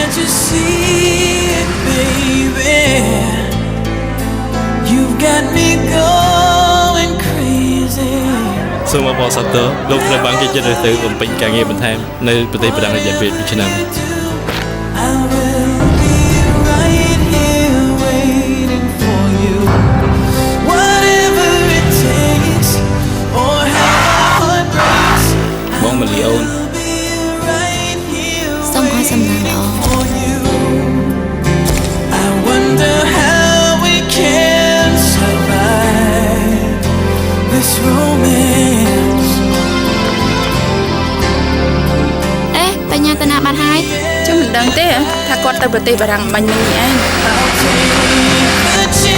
Can't you see it, baby? You've got me going crazy. សូមអបអរសាទរលោកត្រូវបានគេជ្រើសរើសទៅបំពេញការងារបន្ថែមនៅប្រទេសបារាំងរយៈពេល2ឆ្នាំ I will be right here waiting for you. Whatever it takes, or how my heart breaks. បងម៉ាលីអូន I'll be right here សូមឲ្យសំណាងល្អ for you. I wonder how we can survive this romance. អេបញ្ញាតាណាបាត់ហើយ ខ្ញុំមិនដឹងទេថាគាត់ទៅប្រទេសបារាំងបាញ់មិញនេះឯង I'll take the chance.